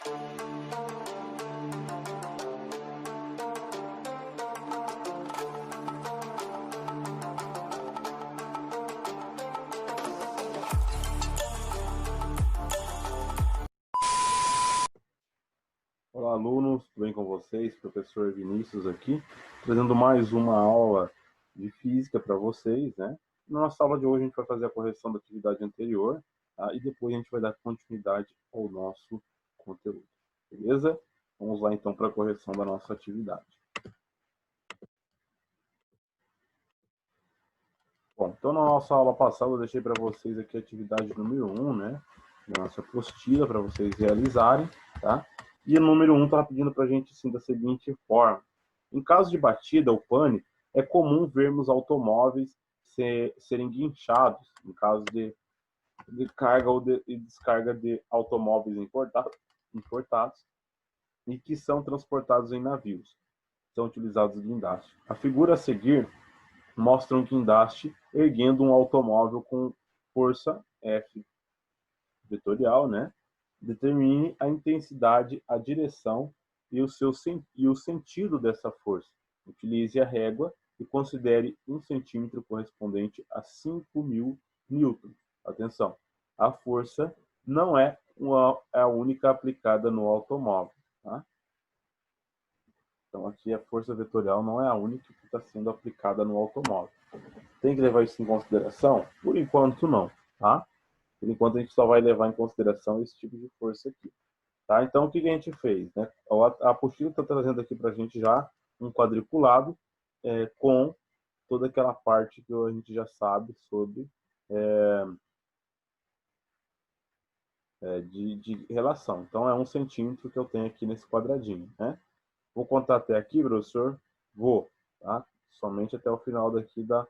Olá, alunos, tudo bem com vocês? Professor Vinícius aqui, trazendo mais uma aula de física para vocês, né? Na nossa aula de hoje a gente vai fazer a correção da atividade anterior, tá? E depois a gente vai dar continuidade ao nosso conteúdo, beleza? Vamos lá então para a correção da nossa atividade. Bom, então na nossa aula passada eu deixei para vocês aqui a atividade número 1, né? Da nossa apostila para vocês realizarem, tá? E o número 1 está pedindo para a gente assim, da seguinte forma. Em caso de batida ou pane, é comum vermos automóveis serem guinchados, em caso de carga ou de descarga de automóveis importados e que são transportados em navios. São utilizados guindastes. A figura a seguir mostra um guindaste erguendo um automóvel com força F vetorial, né? Determine a intensidade, a direção e o sentido dessa força. Utilize a régua e considere 1 centímetro correspondente a 5.000 newtons. Atenção, a força não é a única aplicada no automóvel, tá? Então aqui a força vetorial não é a única que está sendo aplicada no automóvel. Tem que levar isso em consideração? Por enquanto não, tá? Por enquanto a gente só vai levar em consideração esse tipo de força aqui. Tá? Então o que a gente fez? Né? A apostila está trazendo aqui para a gente já um quadriculado com toda aquela parte que a gente já sabe sobre de relação. Então é 1 centímetro que eu tenho aqui nesse quadradinho. Né? Vou contar até aqui, professor? Vou. Tá? Somente até o final daqui da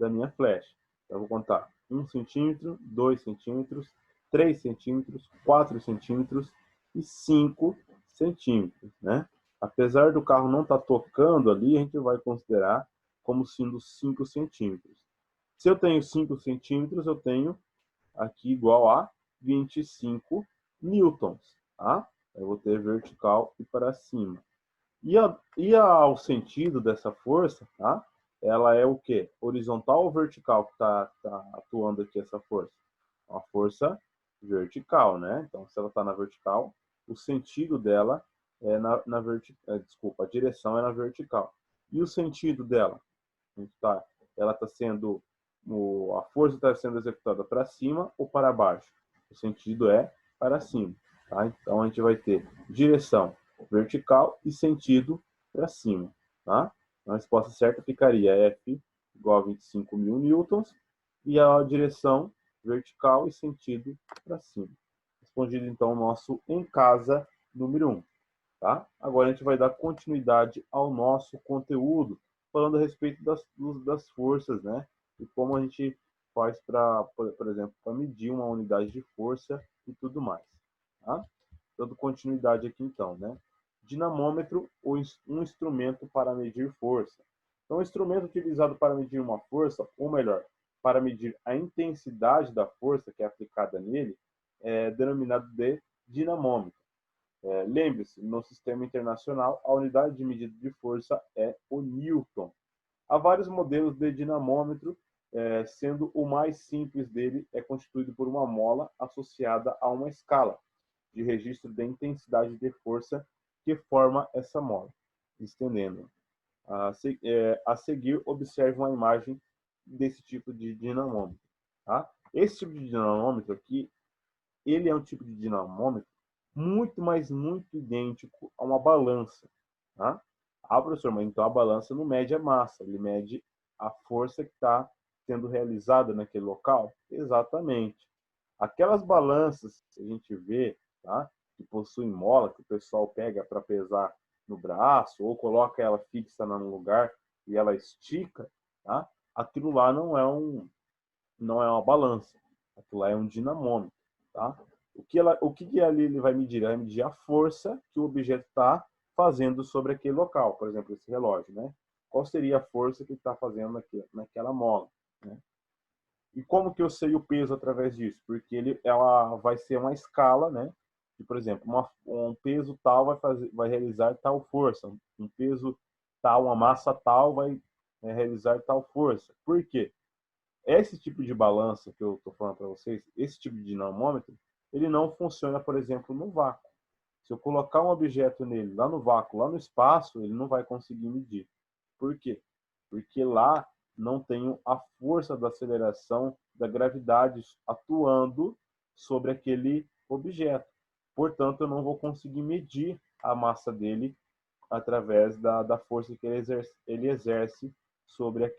minha flecha. Então, eu vou contar 1 centímetro, 2 centímetros, 3 centímetros, 4 centímetros e 5 centímetros. Né? Apesar do carro não estar tocando ali, a gente vai considerar como sendo 5 centímetros. Se eu tenho 5 centímetros, eu tenho aqui igual a 25 newtons. Tá? Eu vou ter vertical e para cima. E ao sentido dessa força, tá? Ela é o quê? Horizontal ou vertical que está atuando aqui essa força? Uma força vertical, né? Então, se ela está na vertical, o sentido dela é na vertical. Desculpa, a direção é na vertical. E o sentido dela? Ela está sendo, a força está sendo executada para cima ou para baixo? O sentido é para cima. Tá? Então, a gente vai ter direção vertical e sentido para cima. Tá? Então, a resposta certa ficaria F igual a 25.000 newtons e a direção vertical e sentido para cima. Respondido, então, o nosso em casa número 1. Tá? Agora a gente vai dar continuidade ao nosso conteúdo, falando a respeito das forças, né? E como a gente faz para, por exemplo, para medir uma unidade de força e tudo mais. Tá? Dando continuidade aqui então, né? Dinamômetro, um instrumento para medir força. Então, o instrumento utilizado para medir uma força, ou melhor, para medir a intensidade da força que é aplicada nele, é denominado de dinamômetro. Lembre-se, no sistema internacional, a unidade de medida de força é o Newton. Há vários modelos de dinamômetro, sendo o mais simples dele é constituído por uma mola associada a uma escala de registro de intensidade de força que forma essa mola, estendendo. A seguir, observe uma imagem desse tipo de dinamômetro. Tá? Esse tipo de dinamômetro aqui, ele é um tipo de dinamômetro muito, mas muito idêntico a uma balança. Tá? Ah, professor, mas então a balança não mede a massa, ele mede a força que está sendo realizada naquele local? Exatamente. Aquelas balanças que a gente vê, tá? Que possuem mola, que o pessoal pega para pesar no braço, ou coloca ela fixa num lugar e ela estica, tá? Aquilo lá não é uma balança, aquilo lá é um dinamômetro. Tá? O que ali ele vai medir? Ele vai medir a força que o objeto está fazendo sobre aquele local, por exemplo, esse relógio. Né? Qual seria a força que ele está fazendo naquela mola? Né? E como que eu sei o peso através disso? Porque ela vai ser uma escala, né? por exemplo, um peso tal vai realizar tal força, um peso tal, uma massa tal vai realizar tal força. Por quê? Esse tipo de balança que eu estou falando para vocês, esse tipo de dinamômetro, ele não funciona, por exemplo, no vácuo. Se eu colocar um objeto nele lá no vácuo, lá no espaço, ele não vai conseguir medir. Por quê? Porque lá não tenho a força da aceleração da gravidade atuando sobre aquele objeto. Portanto, eu não vou conseguir medir a massa dele através da força que ele exerce sobre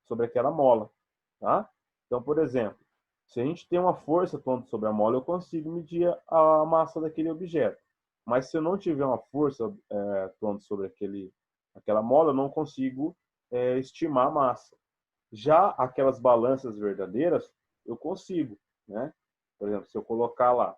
sobre aquela mola. Tá? Então, por exemplo, se a gente tem uma força atuando sobre a mola, eu consigo medir a massa daquele objeto. Mas se eu não tiver uma força atuando sobre aquela mola, eu não consigo estimar a massa. Já aquelas balanças verdadeiras, eu consigo. Né? Por exemplo, se eu colocar lá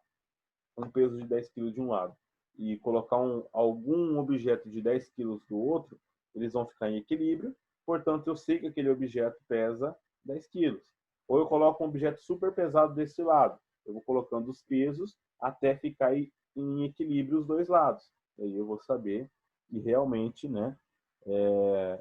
um peso de 10 kg de um lado e colocar algum objeto de 10 kg do outro, eles vão ficar em equilíbrio. Portanto, eu sei que aquele objeto pesa 10 kg. Ou eu coloco um objeto super pesado desse lado. Eu vou colocando os pesos até ficar em equilíbrio os dois lados. E aí eu vou saber que realmente, né,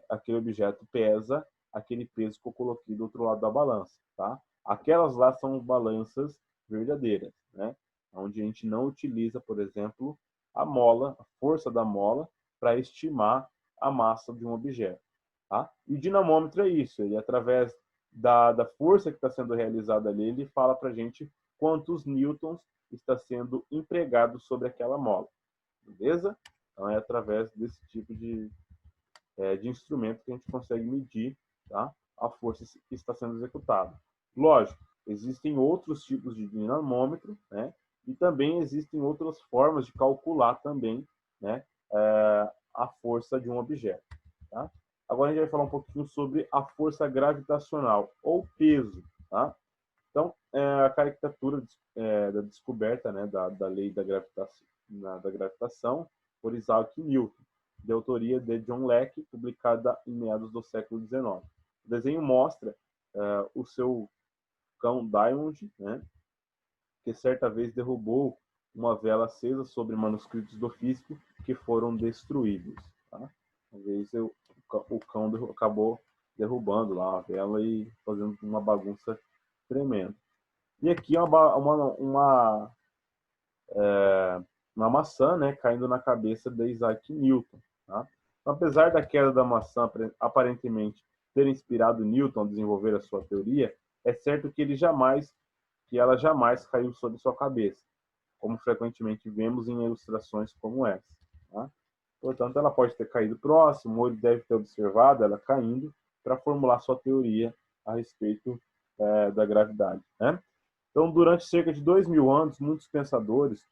aquele objeto pesa aquele peso que eu coloquei do outro lado da balança. Tá? Aquelas lá são balanças verdadeiras, né? Onde a gente não utiliza, por exemplo, a mola, a força da mola, para estimar a massa de um objeto. Tá? E o dinamômetro é isso, ele através da força que está sendo realizada ali, ele fala para a gente quantos newtons está sendo empregado sobre aquela mola. Beleza? Então é através desse tipo de instrumento que a gente consegue medir, tá, a força que está sendo executada. Lógico, existem outros tipos de dinamômetro, né, e também existem outras formas de calcular também, né, a força de um objeto. Tá? Agora a gente vai falar um pouquinho sobre a força gravitacional, ou peso. Tá? Então, a caricatura da descoberta, né, da lei da gravitação por Isaac Newton, de autoria de John Leck, publicada em meados do século XIX. O desenho mostra o seu cão Diamond, né, que certa vez derrubou uma vela acesa sobre manuscritos do físico que foram destruídos. Tá? Uma vez o cão acabou derrubando lá a vela e fazendo uma bagunça tremenda. E aqui uma maçã, né, caindo na cabeça de Isaac Newton. Tá? Então, apesar da queda da maçã aparentemente ter inspirado Newton a desenvolver a sua teoria, é certo que ela jamais caiu sobre sua cabeça, como frequentemente vemos em ilustrações como essa. Tá? Portanto, ela pode ter caído próximo, ou ele deve ter observado ela caindo para formular sua teoria a respeito da gravidade. Né? Então, durante cerca de 2000 anos, muitos pensadores,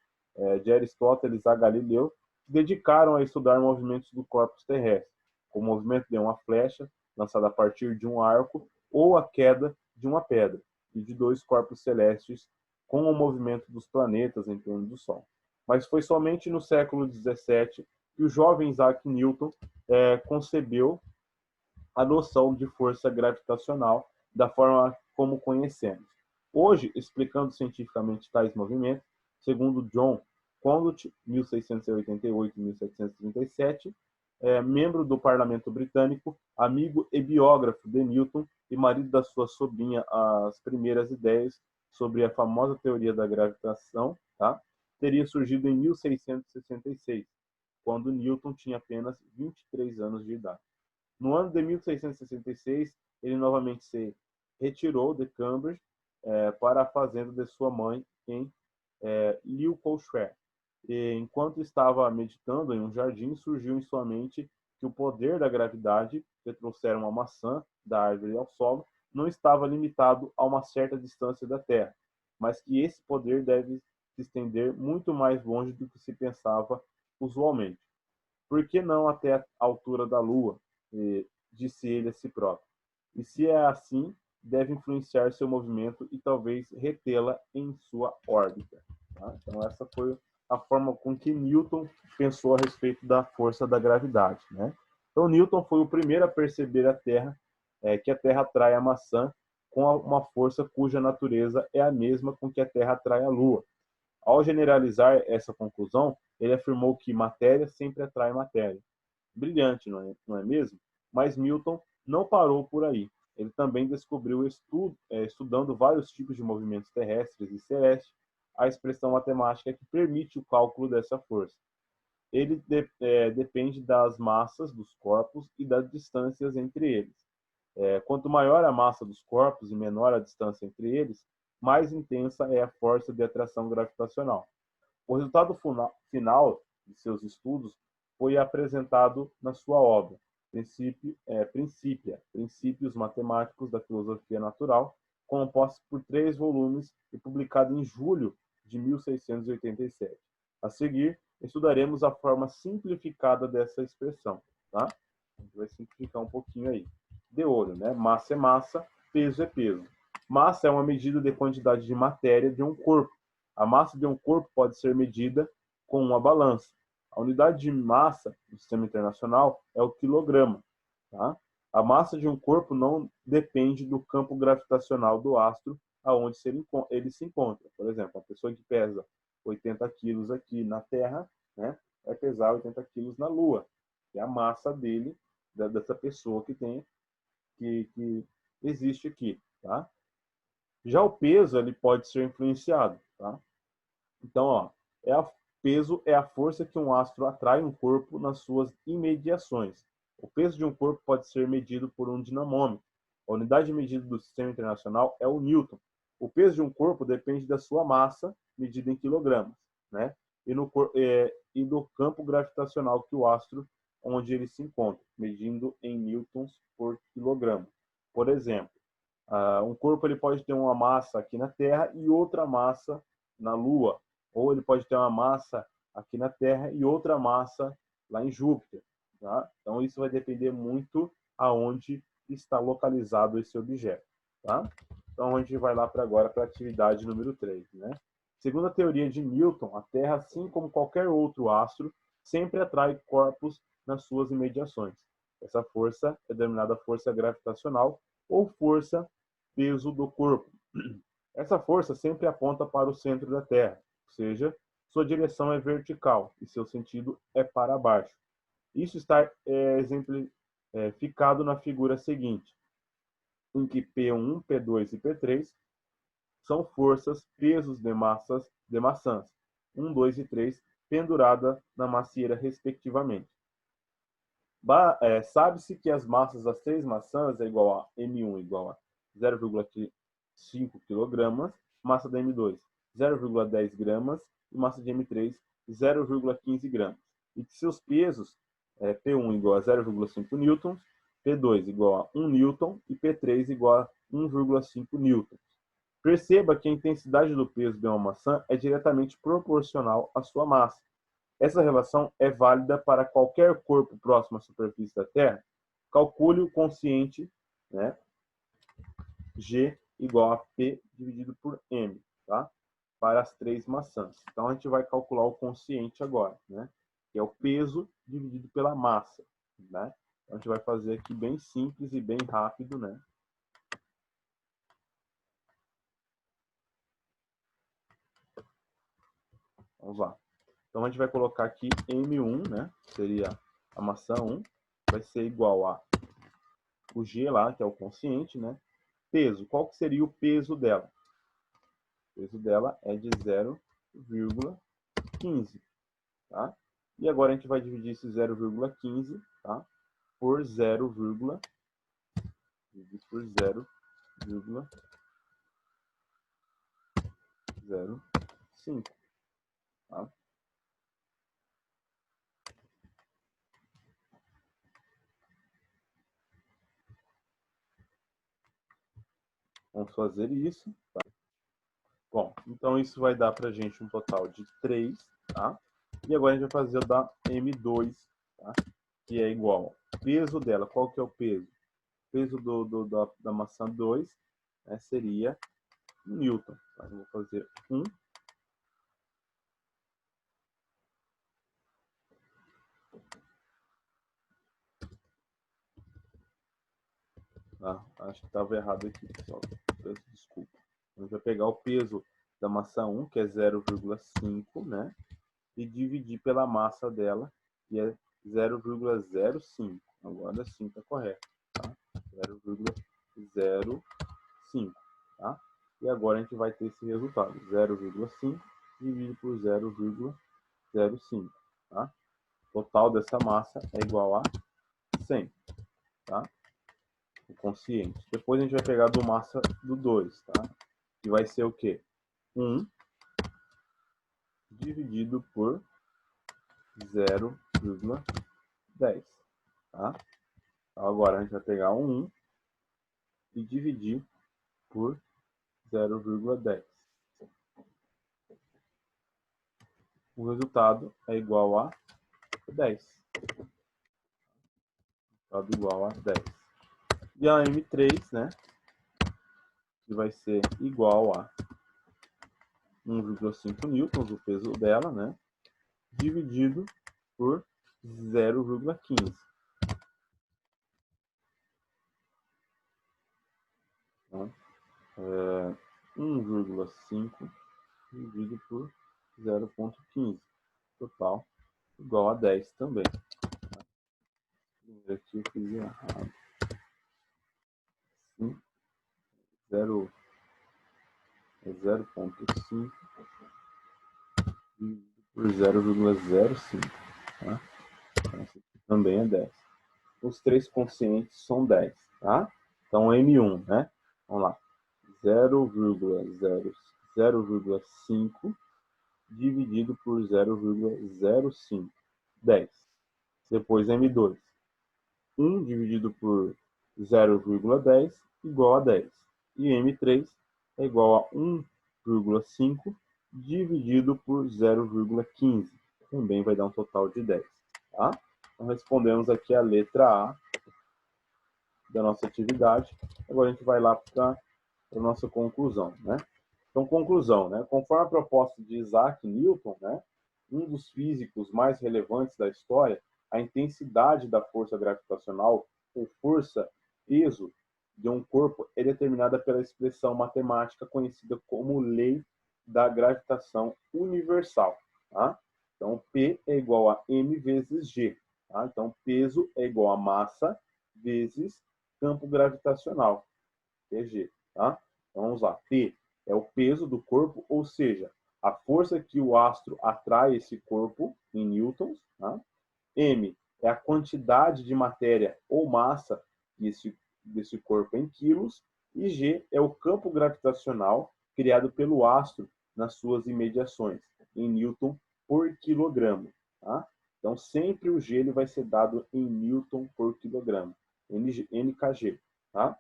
de Aristóteles a Galileu, se dedicaram a estudar movimentos do corpus terrestre, como o movimento de uma flecha lançada a partir de um arco ou a queda de uma pedra, e de dois corpos celestes com o movimento dos planetas em torno do Sol. Mas foi somente no século XVII que o jovem Isaac Newton concebeu a noção de força gravitacional da forma como conhecemos. Hoje, explicando cientificamente tais movimentos, segundo John Conduit, 1688-1737, membro do Parlamento Britânico, amigo e biógrafo de Newton e marido da sua sobrinha, as primeiras ideias sobre a famosa teoria da gravitação, tá? Teria surgido em 1666, quando Newton tinha apenas 23 anos de idade. No ano de 1666, ele novamente se retirou de Cambridge para a fazenda de sua mãe em Lincolnshire. E, enquanto estava meditando em um jardim, surgiu em sua mente que o poder da gravidade, que trouxeram uma maçã da árvore ao solo, não estava limitado a uma certa distância da Terra, mas que esse poder deve se estender muito mais longe do que se pensava usualmente. Por que não até a altura da Lua? Disse ele a si próprio. E se é assim, deve influenciar seu movimento e talvez retê-la em sua órbita. Tá? Então essa foi a forma com que Newton pensou a respeito da força da gravidade. Né? Então Newton foi o primeiro a perceber que a Terra atrai a maçã com uma força cuja natureza é a mesma com que a Terra atrai a Lua. Ao generalizar essa conclusão, ele afirmou que matéria sempre atrai matéria. Brilhante, não é mesmo? Mas Newton não parou por aí. Ele também descobriu, estudando vários tipos de movimentos terrestres e celestes, a expressão matemática que permite o cálculo dessa força. Ele depende das massas dos corpos e das distâncias entre eles. Quanto maior a massa dos corpos e menor a distância entre eles, mais intensa é a força de atração gravitacional. O resultado final de seus estudos foi apresentado na sua obra, Principia, Princípios Matemáticos da Filosofia Natural, composta por 3 volumes e publicado em julho de 1687. A seguir, estudaremos a forma simplificada dessa expressão. Tá? A gente vai simplificar um pouquinho aí. De olho, né? Massa é massa, peso é peso. Massa é uma medida de quantidade de matéria de um corpo. A massa de um corpo pode ser medida com uma balança. A unidade de massa do Sistema Internacional é o quilograma. Tá? A massa de um corpo não depende do campo gravitacional do astro aonde ele se encontra. Por exemplo, uma pessoa que pesa 80 quilos aqui na Terra, né, vai pesar 80 quilos na Lua. Que é a massa dele, dessa pessoa que existe aqui. Tá? Já o peso ele pode ser influenciado. Tá? Então, ó, peso é a força que um astro atrai um corpo nas suas imediações. O peso de um corpo pode ser medido por um dinamômetro. A unidade de medida do Sistema Internacional é o Newton. O peso de um corpo depende da sua massa, medida em quilogramas, né? E do campo gravitacional que o astro, onde ele se encontra, medindo em newtons por quilograma. Por exemplo, um corpo ele pode ter uma massa aqui na Terra e outra massa na Lua, ou ele pode ter uma massa aqui na Terra e outra massa lá em Júpiter. Tá? Então, isso vai depender muito aonde está localizado esse objeto. Tá? Então, a gente vai lá agora para a atividade número 3. Né? Segundo a teoria de Newton, a Terra, assim como qualquer outro astro, sempre atrai corpos nas suas imediações. Essa força é denominada força gravitacional ou força peso do corpo. Essa força sempre aponta para o centro da Terra, ou seja, sua direção é vertical e seu sentido é para baixo. Isso está exemplificado na figura seguinte, em que P1, P2 e P3 são forças, pesos de maçãs, 1, 2 e 3, pendurada na macieira, respectivamente. Sabe-se que as massas das 3 maçãs é igual a M1 igual a 0,5 kg, massa da M2 0,10 gramas e massa de M3 0,15 gramas. E que seus pesos P1 igual a 0,5 newtons, P2 igual a 1 newton e P3 igual a 1,5 newtons. Perceba que a intensidade do peso de uma maçã é diretamente proporcional à sua massa. Essa relação é válida para qualquer corpo próximo à superfície da Terra. Calcule o quociente, né, G igual a P dividido por M, tá? Para as 3 maçãs. Então, a gente vai calcular o quociente agora, né? Que é o peso dividido pela massa, né? Então, a gente vai fazer aqui bem simples e bem rápido, né? Vamos lá. Então, a gente vai colocar aqui M1, né? Seria a maçã 1. Vai ser igual a o G lá, que é o quociente, né? Peso. Qual que seria o peso dela? O peso dela é de 0,15. Tá? E agora a gente vai dividir esse 0,15, tá? Por 0,05. Tá? Vamos fazer isso. Tá? Bom, então isso vai dar pra gente um total de 3, tá? E agora a gente vai fazer o da M2, tá? Que é igual ao peso dela. Qual que é o peso? O peso da maçã 2, né, seria 1 newton. Tá? Eu vou fazer 1. Tá? Acho que estava errado aqui, pessoal. Peço desculpa. A gente vai pegar o peso da massa 1, que é 0,5, né? E dividir pela massa dela, que é 0,05. Agora sim está correto, tá? 0,05, tá? E agora a gente vai ter esse resultado, 0,5 dividido por 0,05, tá? O total dessa massa é igual a 100, tá? O consciente. Depois a gente vai pegar do massa do 2, tá? Que vai ser o quê? 1 dividido por 0,10, tá? Então agora a gente vai pegar um 1 e dividir por 0,10. O resultado é igual a 10. Resultado igual a 10. E a M3, né? Que vai ser igual a 1,5 newtons, o peso dela, né? Dividido por 0,15. Então, 1,5 dividido por 0,15. Total igual a 10 também. Aqui eu fiz errado. 0,5 por 0,05. Tá? Então, esse aqui também é 10. Os três conscientes são 10. Tá? Então, M1, né? Vamos lá. 0,5 dividido por 0,05. 10. Depois, M2. 1 dividido por 0,10 igual a 10. E M3 é igual a 1,5 dividido por 0,15. Também vai dar um total de 10. Tá? Então, respondemos aqui a letra A da nossa atividade. Agora a gente vai lá para a nossa conclusão, né? Então, conclusão, né? Conforme a proposta de Isaac Newton, né, um dos físicos mais relevantes da história, a intensidade da força gravitacional, ou força, peso, de um corpo é determinada pela expressão matemática conhecida como lei da gravitação universal. Tá? Então, P é igual a m vezes g. Tá? Então, peso é igual a massa vezes campo gravitacional, Pg. Tá? Então, vamos lá. P é o peso do corpo, ou seja, a força que o astro atrai esse corpo em newtons. Tá? M é a quantidade de matéria ou massa desse corpo em quilos. E G é o campo gravitacional criado pelo astro nas suas imediações, em newton por quilograma. Tá? Então, sempre o G ele vai ser dado em newton por quilograma, NKG. Tá?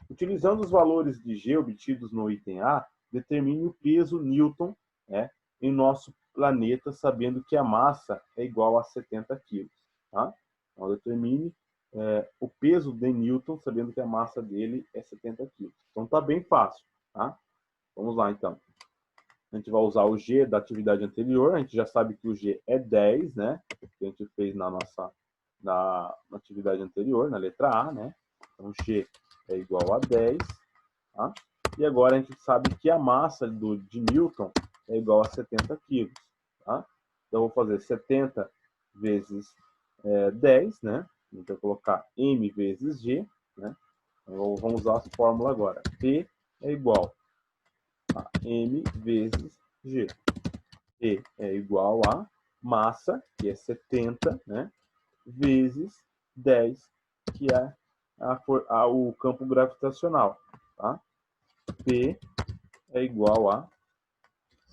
Utilizando os valores de G obtidos no item A, determine o peso newton, né, em nosso planeta, sabendo que a massa é igual a 70 kg. Tá? Então, determine o peso de newton, sabendo que a massa dele é 70 kg. Então, está bem fácil. Tá? Vamos lá, então. A gente vai usar o G da atividade anterior. A gente já sabe que o G é 10, né? Que a gente fez na atividade anterior, na letra A, né? Então, G é igual a 10. Tá? E agora a gente sabe que a massa de Newton é igual a 70 kg. Tá? Então, eu vou fazer 70 vezes 10, né? Então, eu vou colocar M vezes G, né? Então, vamos usar a fórmula agora. P é igual a M vezes G. P é igual a massa, que é 70, né? Vezes 10, que é o campo gravitacional. Tá? P é igual a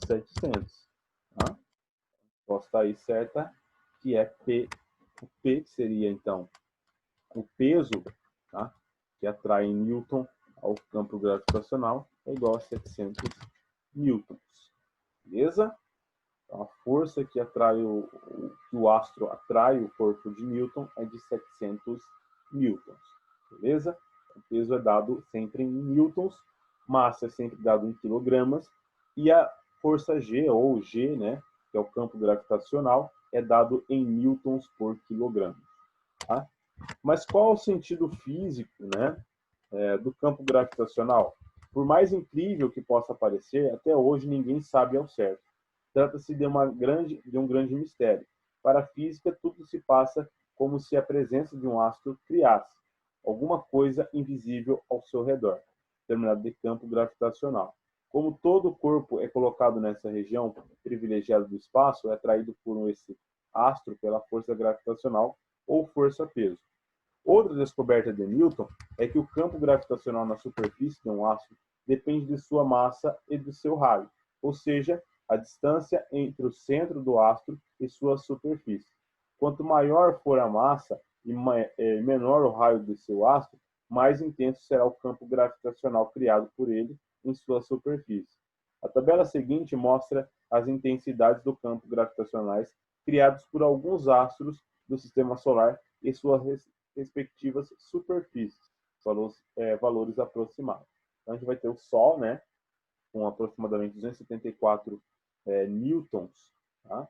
700. Tá? Posso estar aí certa, que é P. O P seria, então, o peso, tá? Que atrai em newton ao campo gravitacional, é igual a 700 newtons. Beleza? Então, a força que atrai que o astro atrai o corpo de Newton é de 700 newtons. Beleza? O peso é dado sempre em newtons, massa é sempre dado em quilogramas, e a força G, ou G, né, que é o campo gravitacional, é dado em newtons por quilograma. Tá? Mas qual é o sentido físico, né, do campo gravitacional? Por mais incrível que possa parecer, até hoje ninguém sabe ao certo. Trata-se de um grande mistério. Para a física, tudo se passa como se a presença de um astro criasse alguma coisa invisível ao seu redor, determinado de campo gravitacional. Como todo corpo é colocado nessa região privilegiada do espaço, é atraído por esse astro pela força gravitacional ou força-peso. Outra descoberta de Newton é que o campo gravitacional na superfície de um astro depende de sua massa e de seu raio, ou seja, a distância entre o centro do astro e sua superfície. Quanto maior for a massa e menor o raio de seu astro, mais intenso será o campo gravitacional criado por ele em sua superfície. A tabela seguinte mostra as intensidades do campo gravitacionais criados por alguns astros do Sistema Solar e suas respectivas superfícies, valores aproximados. Então, a gente vai ter o Sol, né, com aproximadamente 274 newtons, tá,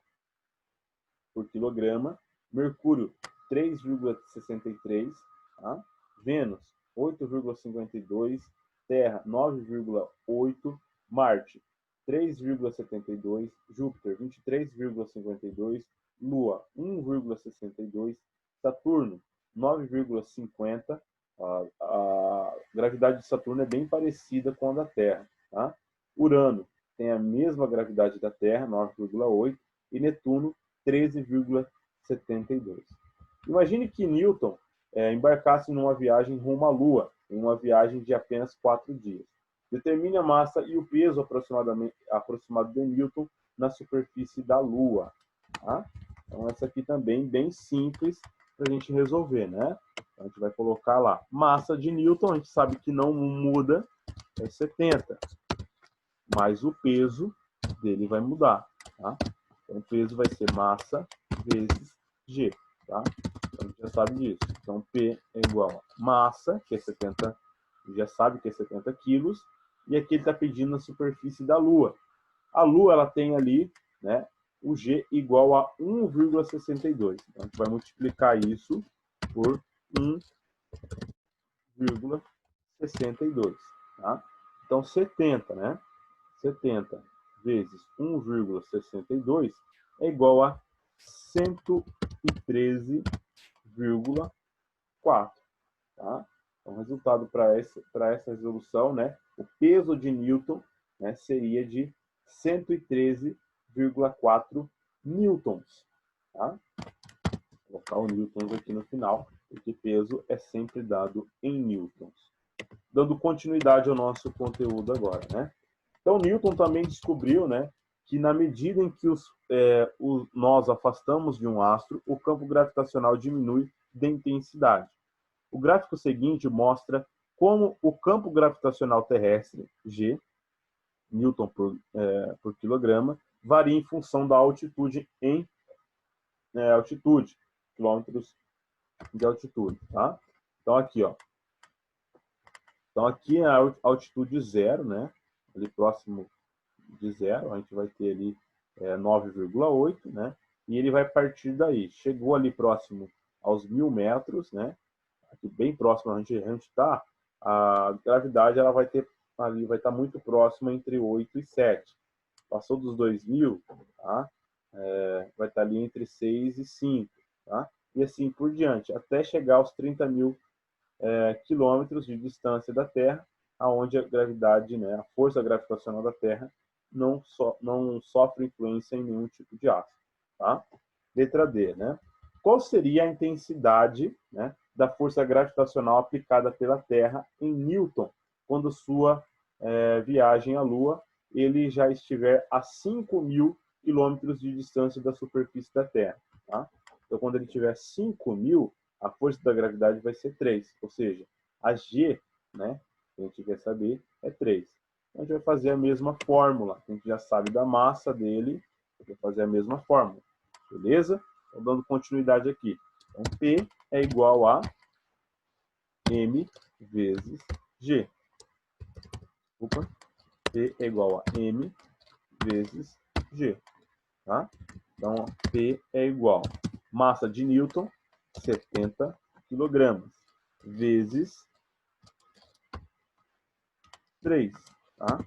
por quilograma, Mercúrio 3,63, tá, Vênus 8,52, Terra 9,8, Marte 3,72, Júpiter 23,52, Lua 1,62, Saturno 9,50. A gravidade de Saturno é bem parecida com a da Terra. Tá? Urano tem a mesma gravidade da Terra, 9,8, e Netuno 13,72. Imagine que Newton embarcasse numa viagem rumo à Lua, em uma viagem de apenas 4 dias. Determine a massa e o peso aproximado de Newton na superfície da Lua. Tá? Então, essa aqui também bem simples para a gente resolver, né? Então, a gente vai colocar lá. Massa de Newton, a gente sabe que não muda, é 70. Mas o peso dele vai mudar, tá? Então, o peso vai ser massa vezes G, tá? Então, a gente já sabe disso. Então, P é igual a massa, que é 70, já sabe que é 70 quilos, e aqui ele está pedindo na superfície da Lua. A Lua, ela tem ali, né, o G igual a 1,62. Então, a gente vai multiplicar isso por 1,62, tá? Então, 70, né? 70 vezes 1,62 é igual a 113,4. Tá? Então, o resultado para essa resolução, né, o peso de Newton, né, seria de 113,4 newtons. Tá? Vou colocar o newtons aqui no final, porque peso é sempre dado em newtons. Dando continuidade ao nosso conteúdo agora, né? Então, Newton também descobriu, né, que na medida em que nós afastamos de um astro, o campo gravitacional diminui de intensidade. O gráfico seguinte mostra como o campo gravitacional terrestre, G, Newton por quilograma, varia em função da altitude quilômetros de altitude. Tá? Então, aqui, ó. Então, aqui é a altitude zero, né? Ali próximo de zero, a gente vai ter ali 9,8, né? E ele vai partir daí. Chegou ali próximo aos 1.000 metros, né? Aqui bem próximo onde a gente está, a gravidade ela vai ter ali, vai estar muito próxima entre 8 e 7. Passou dos 2.000, tá? Vai estar ali entre 6 e 5, tá? E assim por diante, até chegar aos 30.000 quilômetros de distância da Terra, aonde a gravidade, né, a força gravitacional da Terra não sofre influência em nenhum tipo de astro. Tá? Letra D, né? Qual seria a intensidade, né, da força gravitacional aplicada pela Terra em Newton quando sua viagem à Lua ele já estiver a 5.000 quilômetros de distância da superfície da Terra? Tá? Então, quando ele tiver 5.000, a força da gravidade vai ser 3, ou seja, a G, né, que a gente quer saber, é 3. Então, a gente vai fazer a mesma fórmula, a gente já sabe da massa dele, vai fazer a mesma fórmula, beleza? Então, dando continuidade aqui. Então, P é igual a M vezes G. Opa. P é igual a M vezes G. Tá? Então, P é igual a massa de Newton, 70 kg, vezes 3, tá?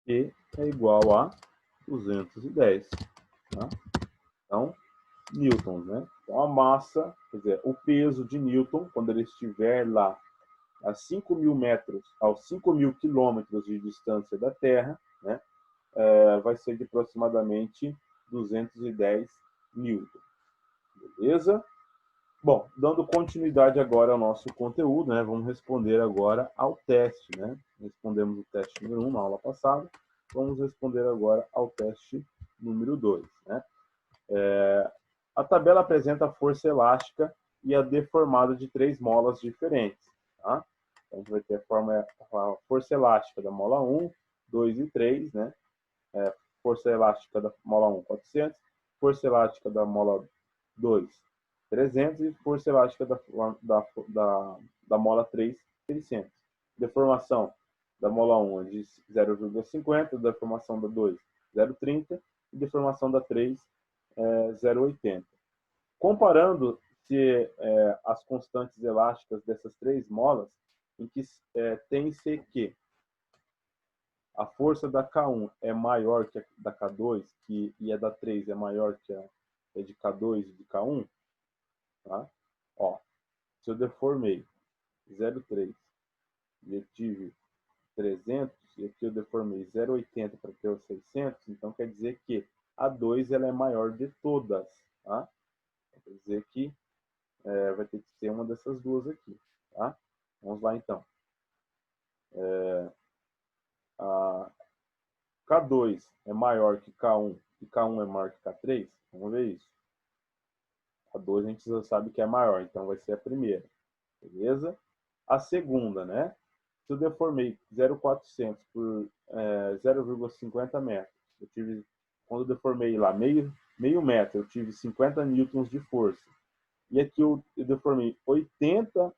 E é igual a 210, tá? Então, newtons, né? Então, a massa, quer dizer, o peso de Newton, quando ele estiver lá a 5.000 metros, aos 5.000 quilômetros de distância da Terra, né? Vai ser de aproximadamente 210 newton. Beleza? Bom, dando continuidade agora ao nosso conteúdo, né? Vamos responder agora ao teste, né? Respondemos o teste número 1 na aula passada. Vamos responder agora ao teste número 2, né? A tabela apresenta a força elástica e a deformada de 3 molas diferentes, tá? Então, a gente vai ter a força elástica da mola 1, 2 e 3, né? Força elástica da mola 1, 400, força elástica da mola 2, 300 e força elástica da mola 3, 600. Deformação da mola 1 é de 0,50, deformação da 2, 0,30 e deformação da 3, 0,80. Comparando as constantes elásticas dessas 3 molas, em que tem-se que a força da K1 é maior que a da K2, e a da 3 é maior que a de K2 e de K1, tá? Ó, se eu deformei 0,3 e eu tive 300, e aqui eu deformei 0,80 para ter os 600, então quer dizer que a 2 ela é maior de todas, tá? Quer dizer que vai ter que ser uma dessas duas aqui, tá? Vamos lá então. A K2 é maior que K1 e K1 é maior que K3? Vamos ver isso. A 2 a gente já sabe que é maior, então vai ser a primeira. Beleza? A segunda, né? Se eu deformei 0,400 por 0,50 metros, quando eu deformei lá meio metro, eu tive 50 newtons de força. E aqui eu deformei 80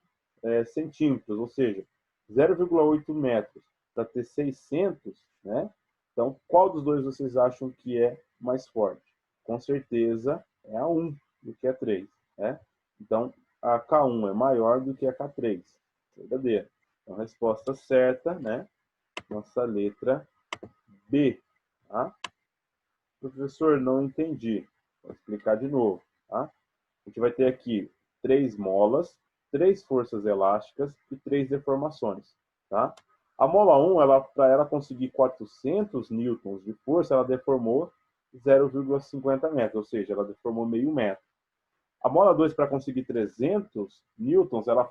centímetros, ou seja, 0,8 metros para ter 600, né? Então, qual dos dois vocês acham que é mais forte? Com certeza é a 1 do que a 3, né? Então, a K1 é maior do que a K3. Verdadeiro. Então, a resposta certa, né? Nossa letra B, tá? Professor, não entendi. Vou explicar de novo, tá? A gente vai ter aqui 3 molas, 3 forças elásticas e 3 deformações, tá? A mola 1, para ela conseguir 400 newtons de força, ela deformou 0,50 metros, ou seja, ela deformou meio metro. A mola 2, para conseguir 300 newtons, ela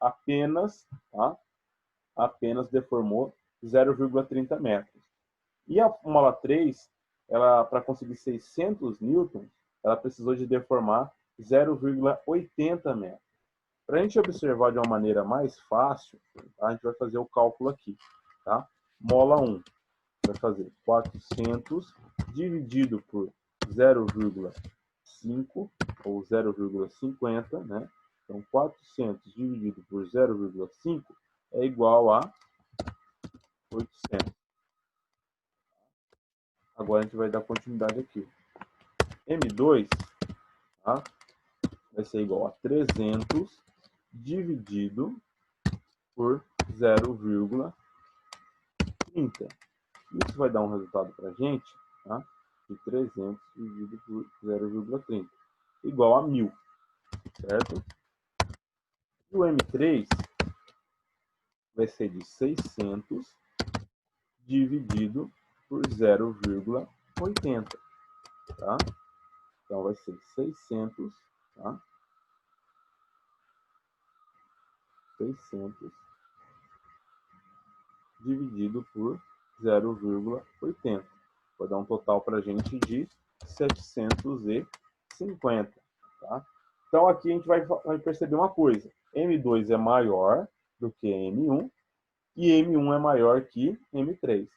apenas deformou 0,30 metros. E a mola 3, para conseguir 600 newtons, ela precisou de deformar 0,80 metros. Para a gente observar de uma maneira mais fácil, tá? A gente vai fazer o cálculo aqui, tá? Mola 1 vai fazer 400 dividido por 0,5 ou 0,50, né? Então, 400 dividido por 0,5 é igual a 800. Agora a gente vai dar continuidade aqui. M2, tá? Vai ser igual a 300 dividido por 0,30. Isso vai dar um resultado para a gente, tá? De 300 dividido por 0,30, igual a 1.000, certo? E o M3 vai ser de 600 dividido por 0,80, tá? Então vai ser 600, tá? 600 dividido por 0,80. Vai dar um total para a gente de 750. Tá? Então, aqui a gente vai perceber uma coisa. M2 é maior do que M1 e M1 é maior que M3.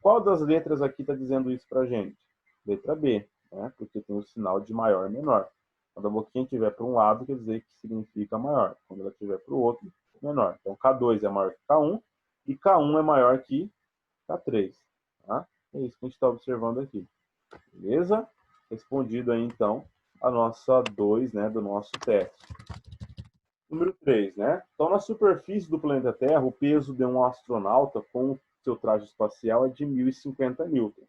Qual das letras aqui está dizendo isso para a gente? Letra B, né? Porque tem o sinal de maior e menor. Quando a boquinha estiver para um lado, quer dizer que significa maior. Quando ela estiver para o outro, menor. Então, K2 é maior que K1 e K1 é maior que K3. Tá? É isso que a gente está observando aqui. Beleza? Respondido aí, então, a nossa 2, né, do nosso teste. Número 3, né? Então, na superfície do planeta Terra, o peso de um astronauta com seu traje espacial é de 1.050 newtons.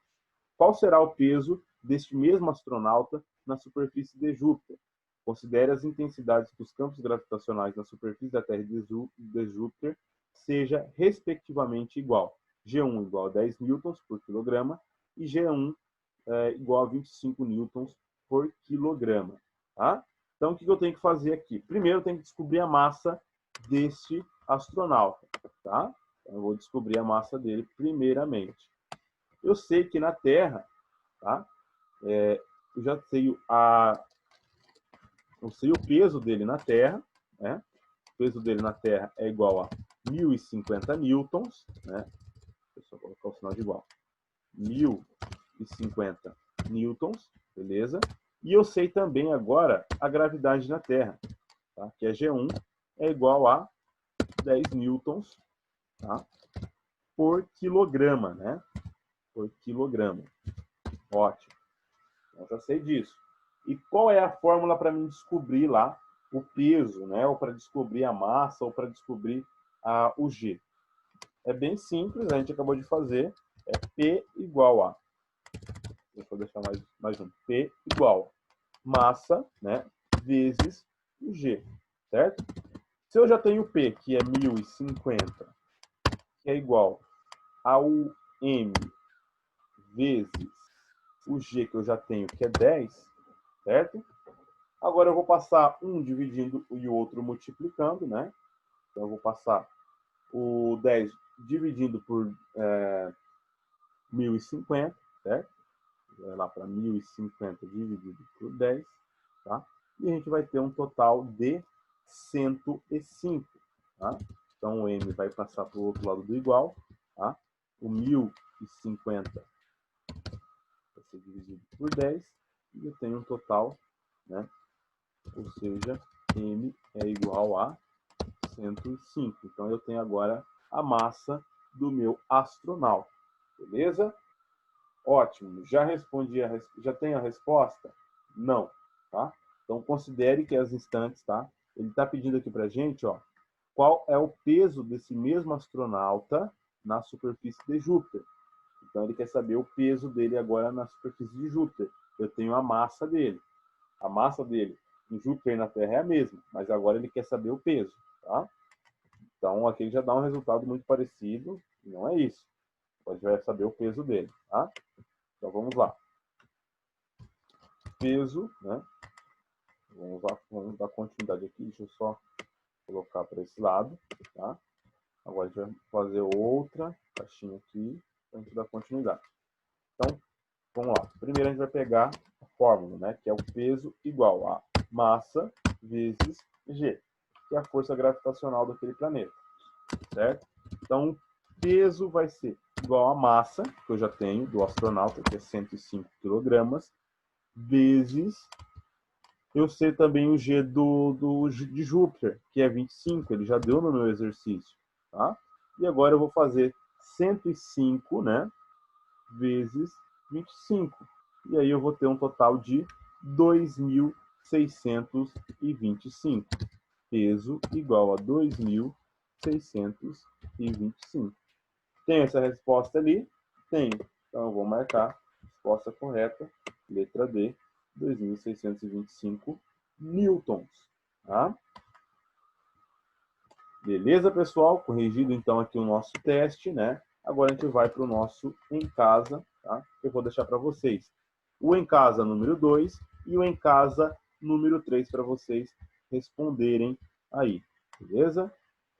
Qual será o peso deste mesmo astronauta na superfície de Júpiter? Considere as intensidades dos campos gravitacionais na superfície da Terra e de Júpiter seja respectivamente igual. G1 igual a 10 newtons por quilograma e G1 igual a 25 newtons por quilograma. Tá? Então, o que eu tenho que fazer aqui? Primeiro, eu tenho que descobrir a massa deste astronauta. Tá? Então, eu vou descobrir a massa dele primeiramente. Eu sei que na Terra, tá? Eu já sei o peso dele na Terra, né? O peso dele na Terra é igual a 1.050 newtons, né? Deixa eu colocar o sinal de igual. 1.050 newtons, beleza? E eu sei também agora a gravidade na Terra, tá? Que é G1 é igual a 10 newtons, tá? Por quilograma, né? Por quilograma. Ótimo. Eu já sei disso. E qual é a fórmula para mim descobrir lá o peso, né? Ou para descobrir a massa, ou para descobrir o G? É bem simples, a gente acabou de fazer. É P igual a... Deixa eu deixar mais um. P igual massa, né? Vezes o G, certo? Se eu já tenho P, que é 1.050, que é igual ao M vezes o G que eu já tenho, que é 10, certo? Agora eu vou passar um dividindo e o outro multiplicando, né? Então eu vou passar o 10 dividindo por 1.050, certo? Vai lá para 1.050 dividido por 10, tá? E a gente vai ter um total de 105, tá? Então o M vai passar para o outro lado do igual, tá? O 1.050 vai ser dividido por 10 e eu tenho um total, né? Ou seja, M é igual a 105. Então eu tenho agora a massa do meu astronauta. Beleza? Ótimo. Já respondi já tenho a resposta? Não, tá? Então considere que as instantes, tá? Ele está pedindo aqui pra gente, ó, qual é o peso desse mesmo astronauta na superfície de Júpiter. Então ele quer saber o peso dele agora na superfície de Júpiter. Eu tenho a massa dele. A massa dele em Júpiter e na Terra é a mesma, mas agora ele quer saber o peso, tá? Então aqui ele já dá um resultado muito parecido, e não é isso. A gente vai saber o peso dele, tá? Então vamos lá. Peso, né? Vamos dar continuidade aqui, deixa eu só colocar para esse lado, tá? Agora a gente vai fazer outra caixinha aqui para a gente dar continuidade. Então, vamos lá. Primeiro a gente vai pegar a fórmula, né? Que é o peso igual a massa vezes G, que é a força gravitacional daquele planeta, certo? Então, o peso vai ser igual a massa, que eu já tenho, do astronauta, que é 105 kg, vezes... Eu sei também o G de Júpiter, que é 25, ele já deu no meu exercício, tá? E agora eu vou fazer 105, né? Vezes 25. E aí eu vou ter um total de 2.625. Peso igual a 2.625. Tem essa resposta ali? Tem. Então eu vou marcar a resposta correta, letra D, 2.625 newtons. Tá? Beleza, pessoal? Corrigido então aqui o nosso teste, né? Agora a gente vai para o nosso em casa, tá? Eu vou deixar para vocês o em casa número 2 e o em casa número 3 para vocês responderem aí, beleza?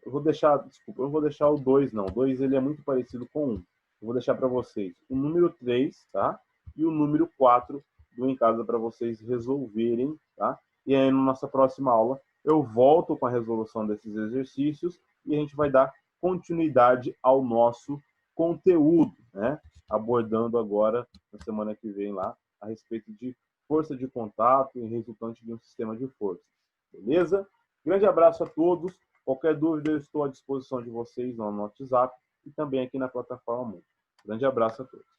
Eu vou deixar, desculpa, eu vou deixar o 2 não. O 2 ele é muito parecido com o 1. Eu vou deixar para vocês o número 3, tá? E o número 4 do em casa para vocês resolverem, tá? E aí na nossa próxima aula eu volto com a resolução desses exercícios e a gente vai dar continuidade ao nosso conteúdo, né? Abordando agora, na semana que vem lá, a respeito de força de contato e resultante de um sistema de força. Beleza? Grande abraço a todos. Qualquer dúvida, eu estou à disposição de vocês no WhatsApp e também aqui na plataforma Moodle. Grande abraço a todos.